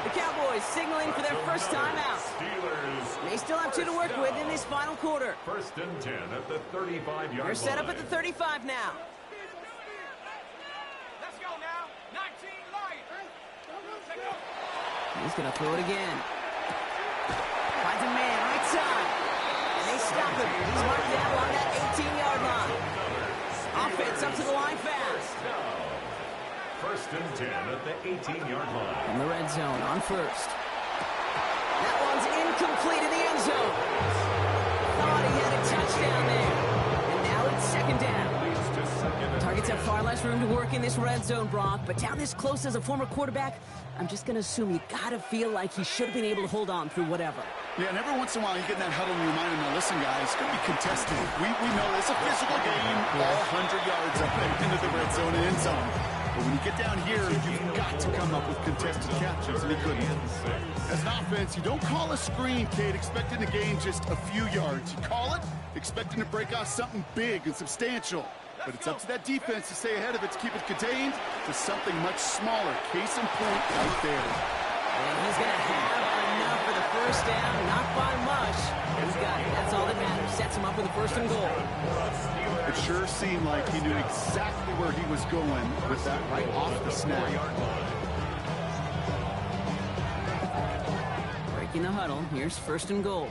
The Cowboys signaling for their first time out. They still have 2 to work with in this final quarter. First and 10 at the 35-yard line. They're set up at the 35 now. Let's go now. 19 Lions. He's going to throw it again. Finds a man right side. And they stop him. He's marked down along that 18-yard line. Offense up to the line fast. First and 10 at the 18-yard line. In the red zone on first. That one's incomplete in the end zone. Thought he had a touchdown there. And now it's 2nd down. Targets have far less room to work in this red zone, Brock, but down this close as a former quarterback, I'm just going to assume you got to feel like he should have been able to hold on through whatever. Yeah, and every once in a while you get in that huddle and you remind him, now listen, guys, it's going to be contested. We know it's a physical game, all 100 yards up into the red zone and end zone. But when you get down here, you've got to come up with contested catches, and he couldn't. As an offense, you don't call a screen, Kate, expecting to gain just a few yards. You call it expecting to break off something big and substantial. But it's up to that defense to stay ahead of it, to keep it contained to something much smaller. Case in point right there. And he's going to have enough for the first down, not by much. He's got it. That's all that matters. Sets him up with a first and goal. It sure seemed like he knew exactly where he was going with that right off the snap. Breaking the huddle. Here's first and goal.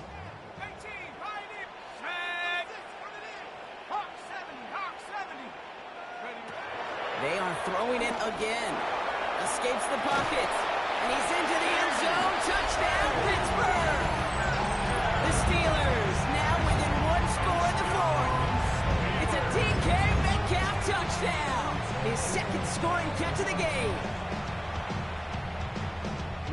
They are throwing it again. Escapes the pocket. And he's into the end zone. Touchdown, Pittsburgh! The Steelers now within one score in the fourth. It's a DK Metcalf touchdown. His second scoring catch of the game.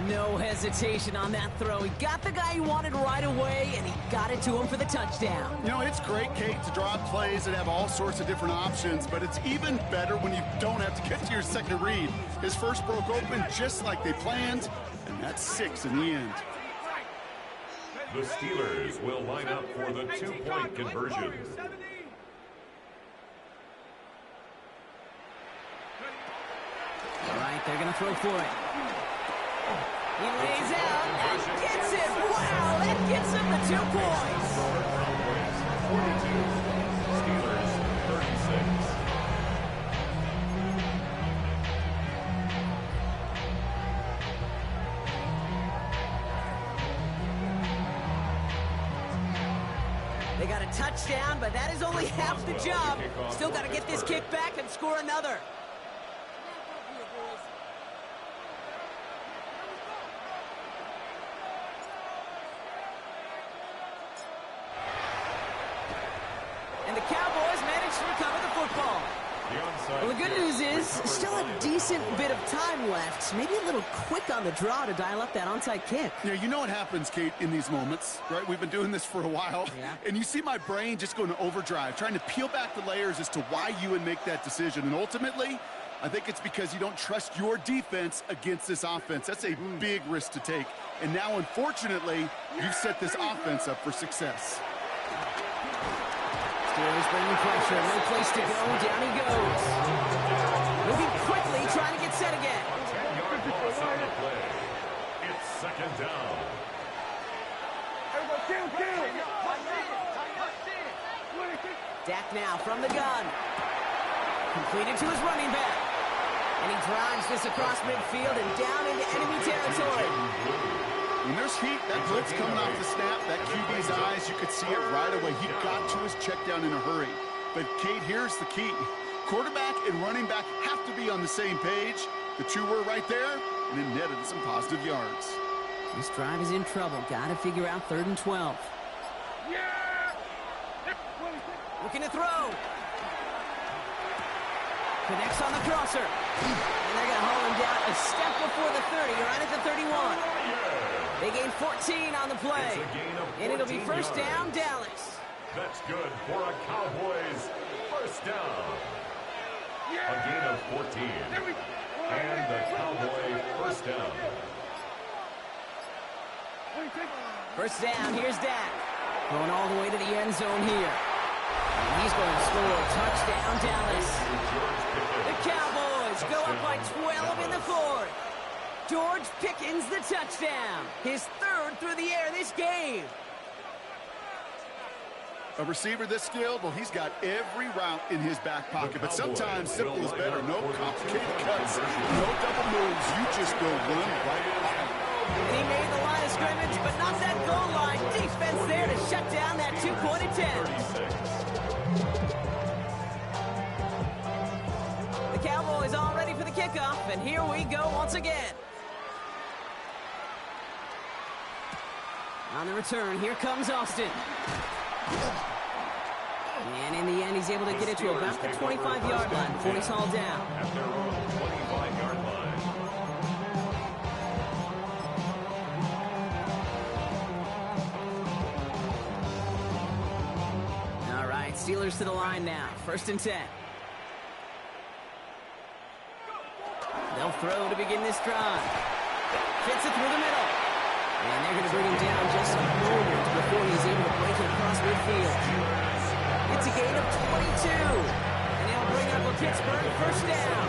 No hesitation on that throw. He got the guy he wanted right away, and he got it to him for the touchdown. You know, it's great, Kate, to draw up plays that have all sorts of different options, but it's even better when you don't have to get to your second read. His first broke open just like they planned, and that's 6 in the end. The Steelers will line up for the two-point conversion. All right, they're going to throw for it. He lays out and gets it. Wow, that gets him the 2 points. 42, Steelers 36. They got a touchdown, but that is only half the job. Still got to get this kick back and score another. And the Cowboys managed to recover the football. Well, the good news is, still a decent bit of time left. Maybe a little quick on the draw to dial up that onside kick. Yeah, you know what happens, Kate, in these moments, right? We've been doing this for a while. Yeah. And you see my brain just going to overdrive, trying to peel back the layers as to why you would make that decision. And ultimately, I think it's because you don't trust your defense against this offense. That's a big risk to take. And now, unfortunately, you've set this offense up for success. Steelers bringing pressure. No place to go. Down he goes. Moving quickly, trying to get set again. 10-yard loss on the play. It's second down. Dak now from the gun. Completed to his running back. And he drives this across midfield and down into enemy territory. When there's heat, that blitz coming off the snap, that QB's eyes, you could see it right away. He got to his check down in a hurry. But, Kate, here's the key. Quarterback and running back have to be on the same page. The two were right there, and it netted some positive yards. This drive is in trouble. Got to figure out 3rd and 12. Looking to throw. Connects on the crosser. And they're going to hold him down a step before the 30, right at the 31. They gain 14 on the play. And it'll be first down, Dallas. That's good for a Cowboys first down. A gain of 14. And the Cowboy first down. First down, here's Dak. Going all the way to the end zone here. And he's going to score. Touchdown, Dallas. The Cowboys go up by 12 in the fourth. George Pickens the touchdown. His 3rd through the air this game. A receiver this skilled, well, he's got every route in his back pocket. But sometimes simple is better. No complicated cuts, no double moves. You just go run right by. He made the line of scrimmage, but not that goal line. Defense there to shut down that 2-point attempt. The Cowboys all ready for the kickoff, and here we go once again. On the return, here comes Austin. And in the end, he's able to get it to about the 25-yard line before he's hauled down. At their own 25-yard line. All right, Steelers to the line now. 1st and 10. They'll throw to begin this drive. Fits it through the middle. And they're going to bring him down just a moment before he's able to break it across midfield. It's a gain of 22. And they'll bring up a Pittsburgh first down.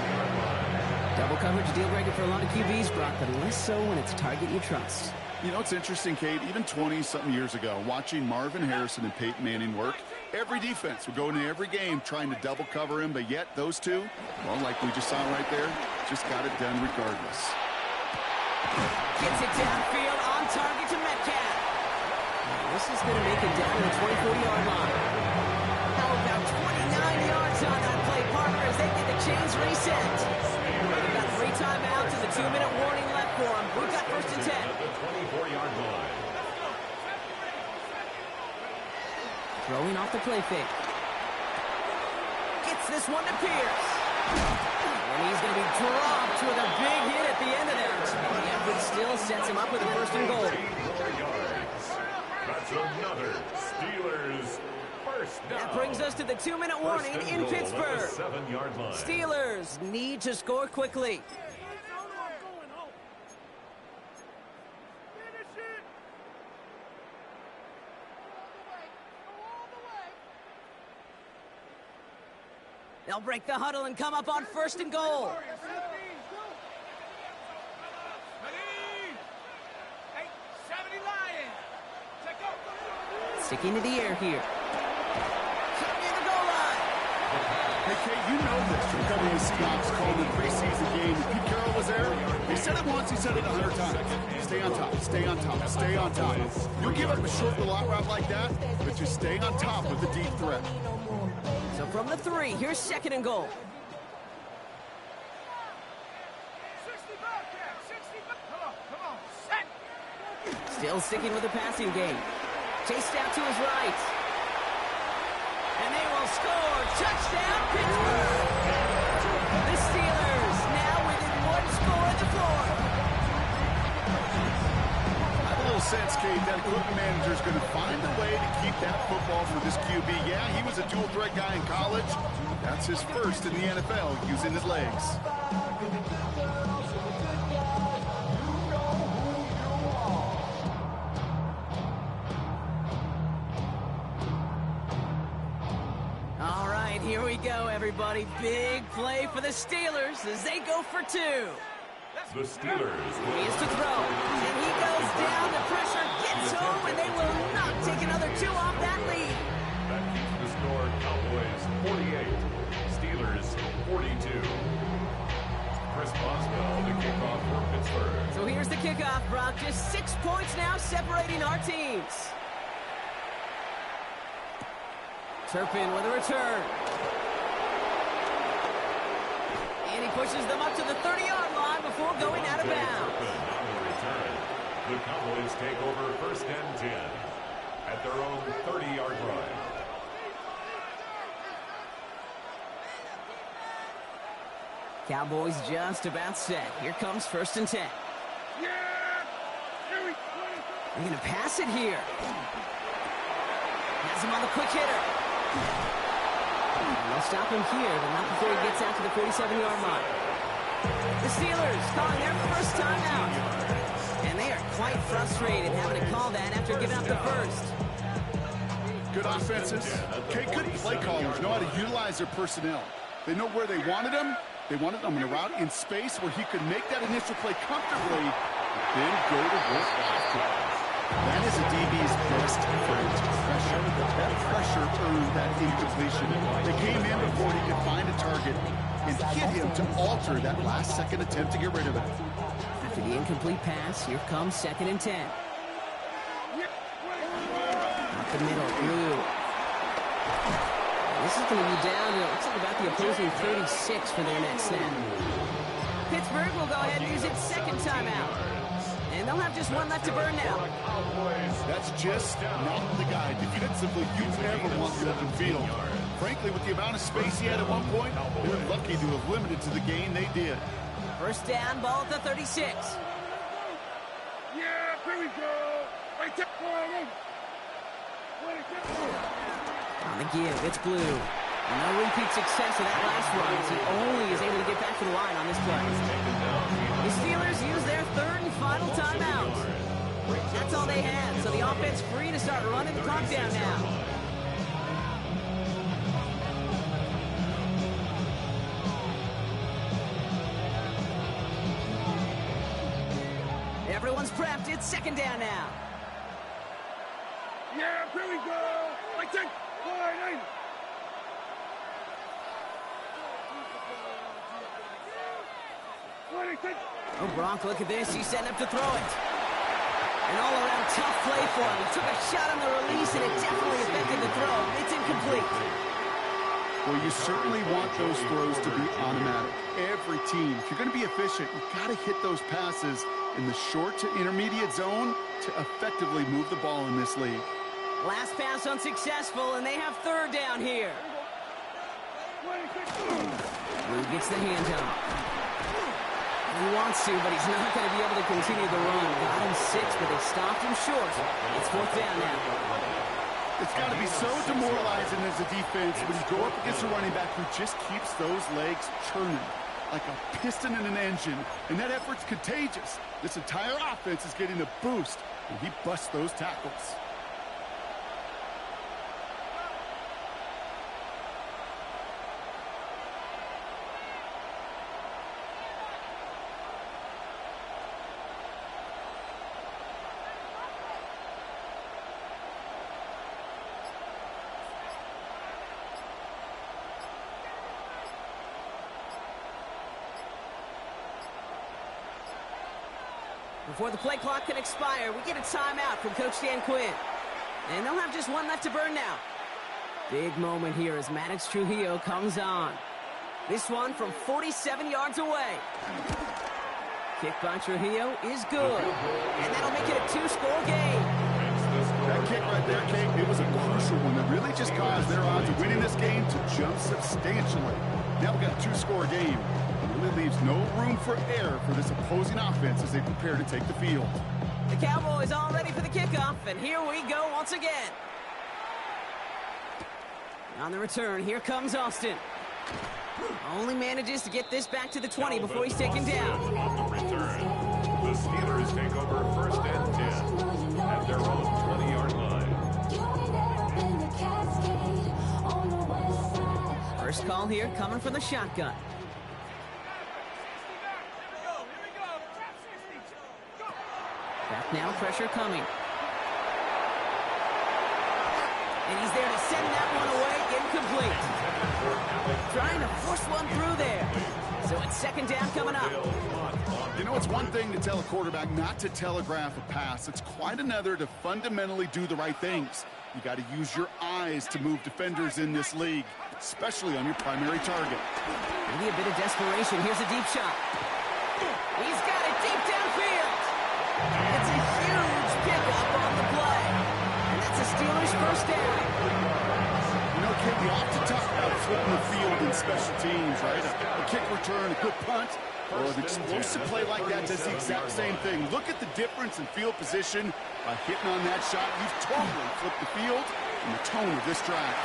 Double coverage deal breaker for a lot of QBs, Brock, but less so when it's a target you trust. You know, it's interesting, Kate, even 20-something years ago, watching Marvin Harrison and Peyton Manning work, every defense would go into every game trying to double cover him, but yet those two, well, like we just saw right there, just got it done regardless. Gets it downfield, on target to Metcalf. This is going to make it down to the 24-yard line. How about 29 yards on that play, partner, as they get the chains reset. They've got 3 timeouts and the 2-minute warning left for them. We've got first and 10. The 24-yard line. Throwing off the play fake. Gets this one to Pierce. And he's going to be dropped with a big hit at the end of that. The effort still sets him up with a first and goal. 4 yards. That's another Steelers first down. That brings us to the 2-minute warning in Pittsburgh. 7-yard line. Steelers need to score quickly. They'll break the huddle and come up on first and goal. Sticking to the air here. Near the goal line. Hey, Kate, you know this from covering the Seahawks calling the preseason game. If Pete Carroll was there, he said it once, he said it 100 times. Stay on top, stay on top, stay on top. You give up a short little out route like that, but just stay on top with the deep threat. So from the 3, here's second and goal. Still sticking with the passing game. Chased out to his right. And they will score. Touchdown, Pittsburgh! The Steelers now within 1 score of the 4th. I have a little sense, Kate, that equipment manager is going to find a way to keep that football for this QB. Yeah, he was a dual threat guy in college. That's his first in the NFL, using his legs. All right, here we go, everybody. Big play for the Steelers as they go for 2. The Steelers. He is to throw, and he goes down. The pressure gets home, and they will not take another 2 off that lead. That keeps the score Cowboys 48, Steelers 42. Chris Boswell, the kickoff for Pittsburgh. So here's the kickoff, Brock. Just 6 points now separating our teams. Turpin with a return. And he pushes them up to the 30-yard line before going out of bounds. The Cowboys take over first and 10 at their own 30-yard line. Cowboys just about set. Here comes first and 10. They're going to pass it here. Has him on the quick hitter. And they'll stop him here, but not before he gets out to the 47-yard line. The Steelers calling their first timeout. And they are quite frustrated having to call that after giving up the first. Good offenses. Okay, good play callers know how to utilize their personnel. They know where they wanted them. They wanted them in a route in space where he could make that initial play comfortably, then go to work after. That is a DB's best friend, pressure. That pressure earned that incompletion. They came in before he could find a target and hit him to alter that last-second attempt to get rid of it. After the incomplete pass, here comes second and 10. Up the middle, Blue. This is going to be down to, looks like about the opposing 36 for their next snap. Pittsburgh will go ahead and use its second timeout. And they'll have just 1 left to burn now. That's just not the guy defensively you ever want the open field. Frankly, with the amount of space he had at one point, they were lucky to have limited to the gain they did. First down, ball at the 36. Yeah, here we go. Right there. On the give, it's Blue. No repeat success of that last run, as he only is able to get back to the line on this play. The Steelers use their third and final timeout. That's all they had, so the offense free to start running the clock down now. Everyone's prepped. It's second down now. Yeah, here we go. Like that. Line. Oh, Gronk, look at this. He's setting up to throw it. An all-around tough play for him. He took a shot on the release, and it definitely affected the throw. It's incomplete. Well, you certainly want those throws to be automatic. Every team, if you're going to be efficient, you've got to hit those passes in the short to intermediate zone to effectively move the ball in this league. Last pass unsuccessful, and they have third down here. Blue gets the hand up. He wants to, but he's not going to be able to continue the run. Got him 6, but they stopped him short. It's fourth down now. It's got to be so demoralizing as a defense when you go up against a running back who just keeps those legs churning like a piston in an engine, and that effort's contagious. This entire offense is getting a boost when he busts those tackles. Before the play clock can expire, we get a timeout from Coach Dan Quinn. And they'll have just one left to burn now. Big moment here as Maddox Trujillo comes on. This one from 47 yards away. Kick by Trujillo is good. And that'll make it a 2-score game. That kick right there, Kate, it was a crucial one that really just caused their odds of winning this game to jump substantially. Now we got a 2-score game. It really leaves no room for error for this opposing offense as they prepare to take the field. The Cowboys all ready for the kickoff, and here we go once again. On the return, here comes Austin. Only manages to get this back to the 20 before he's taken down. On the return, the Steelers take over first and 10 at their own 20-yard line. First call here coming from the shotgun. Back now, pressure coming. And he's there to send that one away, incomplete. Trying to force one through there. So it's second down coming up. You know, it's one thing to tell a quarterback not to telegraph a pass. It's quite another to fundamentally do the right things. You got to use your eyes to move defenders in this league, especially on your primary target. Maybe a bit of desperation. Here's a deep shot. He's got it deep downfield. It's a huge pickup on the play. And that's a Steelers first down. You know, Kid, we often talk about flipping the field in special teams, right? A kick return, a good punt, or an explosive play like that does the exact same thing. Look at the difference in field position by hitting on that shot. You've totally flipped the field and the tone of this drive.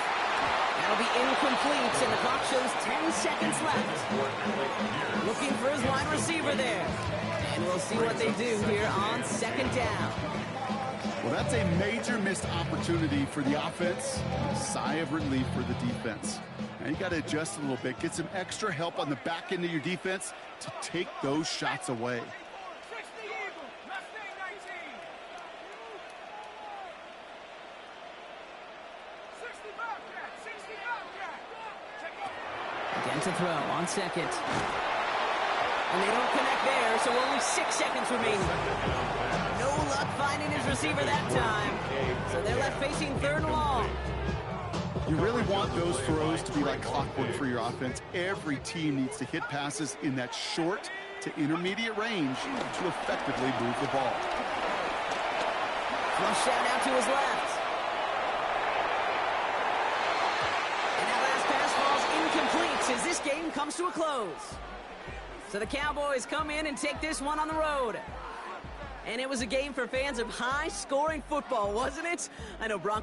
That'll be incomplete, and the clock shows 10 seconds left. Looking for his wide receiver there. And we'll see what they do here on second down. Well, that's a major missed opportunity for the offense. A sigh of relief for the defense. Now you got to adjust a little bit. Get some extra help on the back end of your defense to take those shots away. Again to throw on second. And they don't connect there, so only 6 seconds remaining. No luck finding his receiver that time. So they're left facing third and long. You really want those throws to be like clockwork for your offense. Every team needs to hit passes in that short to intermediate range to effectively move the ball. Flush shot out to his left. And that last pass falls incomplete as this game comes to a close. So the Cowboys come in and take this one on the road. And it was a game for fans of high-scoring football, wasn't it? I know Brock